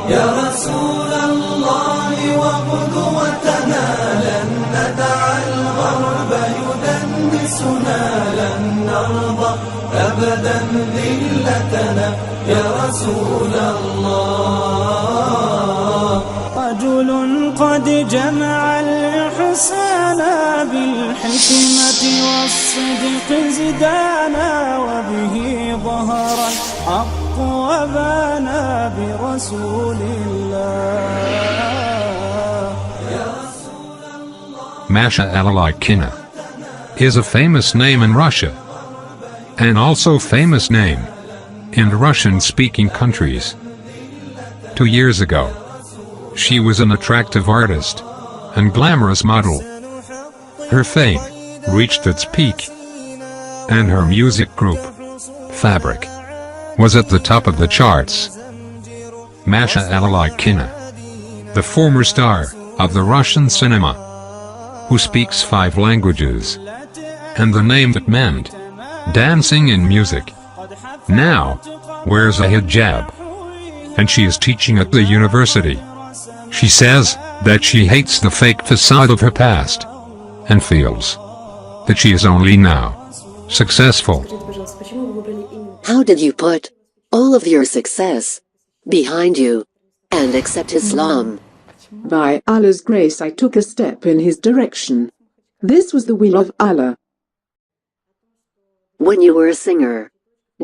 يا رسول الله وقدوتنا لن ندع الغرب يدنسنا لن نرضى أبدا ذلتنا يا رسول الله رجل قد جمع الإحسان بالحكمة والصدق زدانا وبه ظهر الحق وبانا برسول الله. Masha Alaikina is a famous name in Russia, and also famous name in Russian-speaking countries. 2 years ago, she was an attractive artist and glamorous model. Her fame reached its peak, and her music group, Fabric, was at the top of the charts. Masha Alaikina, the former star of the Russian cinema, who speaks 5 languages, and the name that meant dancing in music, now wears a hijab, and she is teaching at the university. She says that she hates the fake facade of her past, and feels that she is only now successful. How did you put all of your success behind you and accept Islam? By Allah's grace I took a step in his direction. This was the will of Allah. When you were a singer,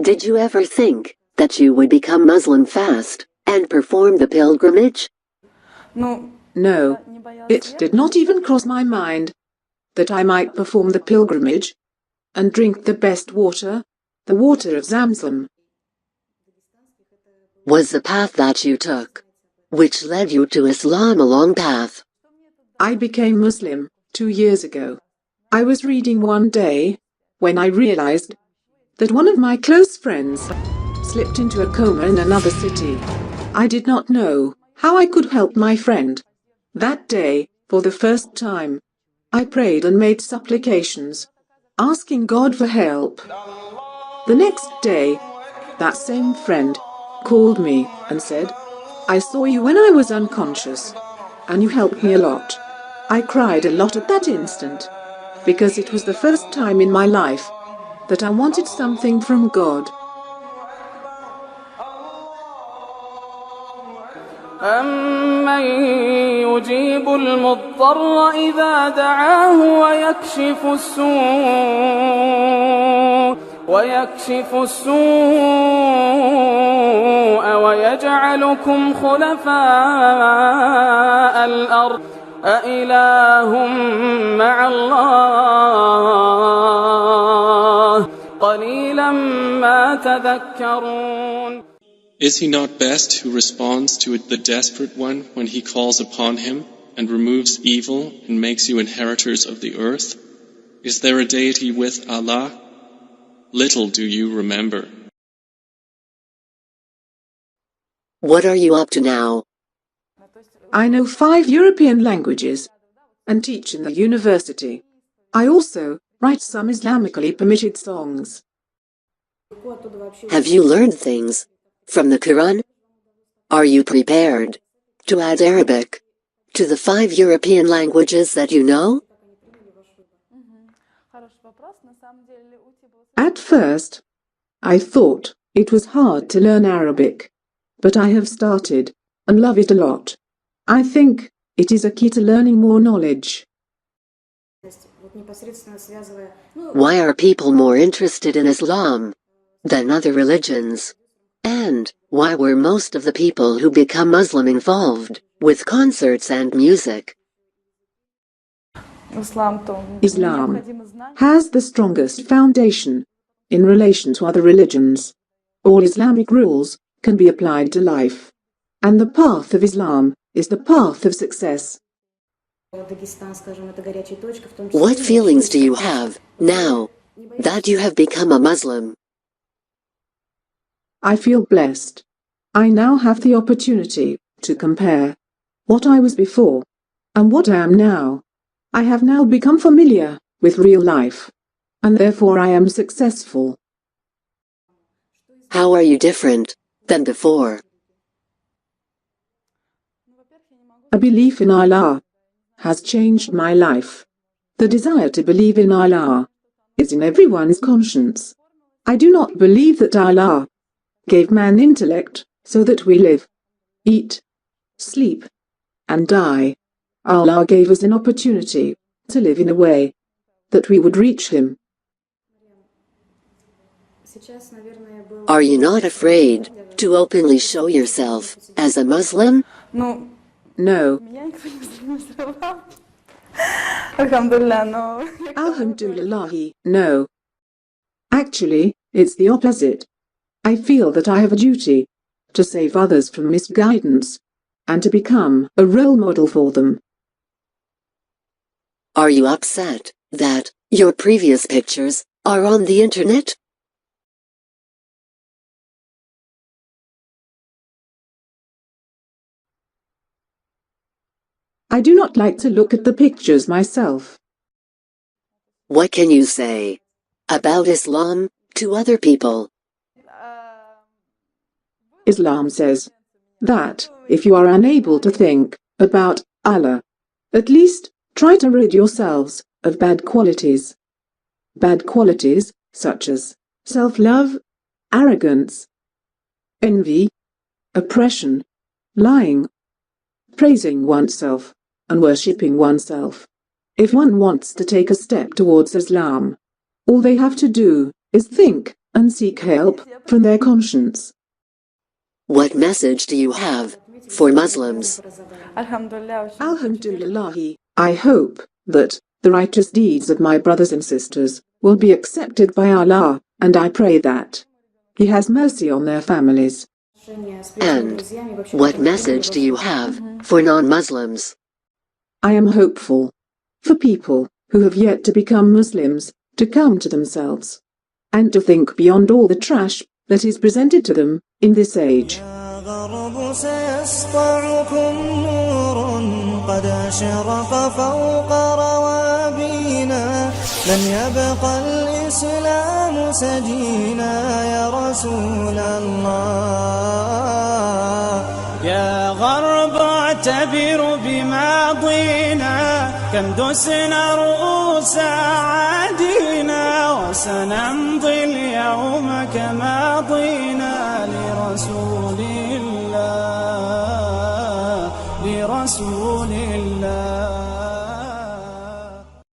did you ever think that you would become Muslim fast and perform the pilgrimage? No, it did not even cross my mind that I might perform the pilgrimage and drink the best water, the water of Zamzam. Was the path that you took, which led you to Islam, a long path? I became Muslim 2 years ago. I was reading one day when I realized that one of my close friends slipped into a coma in another city. I did not know how I could help my friend. That day, for the first time, I prayed and made supplications, asking God for help. The next day, that same friend called me and said, "I saw you when I was unconscious, and you helped me a lot." I cried a lot at that instant, because it was the first time in my life that I wanted something from God. أَمَّن يُجِيبُ الْمُضْطَرَّ إِذَا دَعَاهُ وَيَكْشِفُ السُّوءَ وَيَجْعَلُكُمْ خُلَفَاءَ الْأَرْضِ أَإِلَٰهٌ مَّعَ اللَّهِ قَلِيلًا مَّا تَذَكَّرُونَ. Is he not best who responds to the desperate one when he calls upon him and removes evil and makes you inheritors of the earth? Is there a deity with Allah? Little do you remember. What are you up to now? I know 5 European languages and teach in the university. I also write some Islamically permitted songs. Have you learned things from the Quran? Are you prepared to add Arabic to the 5 European languages that you know? At first, I thought it was hard to learn Arabic, but I have started and love it a lot. I think it is a key to learning more knowledge. Why are people more interested in Islam than other religions? And why were most of the people who become Muslim involved with concerts and music? Islam has the strongest foundation in relation to other religions. All Islamic rules can be applied to life, and the path of Islam is the path of success. What feelings do you have now that you have become a Muslim? I feel blessed. I now have the opportunity to compare what I was before and what I am now. I have now become familiar with real life, and therefore I am successful. How are you different than before? A belief in Allah has changed my life. The desire to believe in Allah is in everyone's conscience. I do not believe that Allah gave man intellect so that we live, eat, sleep, and die. Allah gave us an opportunity to live in a way that we would reach Him. Are you not afraid to openly show yourself as a Muslim? No. Alhamdulillah, no. Actually, it's the opposite. I feel that I have a duty to save others from misguidance and to become a role model for them. Are you upset that your previous pictures are on the internet? I do not like to look at the pictures myself. What can you say about Islam to other people? Islam says that if you are unable to think about Allah, at least try to rid yourselves of bad qualities. Bad qualities such as self-love, arrogance, envy, oppression, lying, praising oneself, and worshipping oneself. If one wants to take a step towards Islam, all they have to do is think and seek help from their conscience. What message do you have for Muslims? Alhamdulillah, I hope that the righteous deeds of my brothers and sisters will be accepted by Allah, and I pray that He has mercy on their families. And what message do you have for non-Muslims? I am hopeful for people who have yet to become Muslims to come to themselves and to think beyond all the trash that is presented to them in this age. قد أشرق فوق روابينا لن يبقى الإسلام سجينا يا رسول الله يا غرب اعتبر بماضينا كم دسنا رؤوس عادينا وسنمضي اليوم كما ضينا لرسول الله لرسول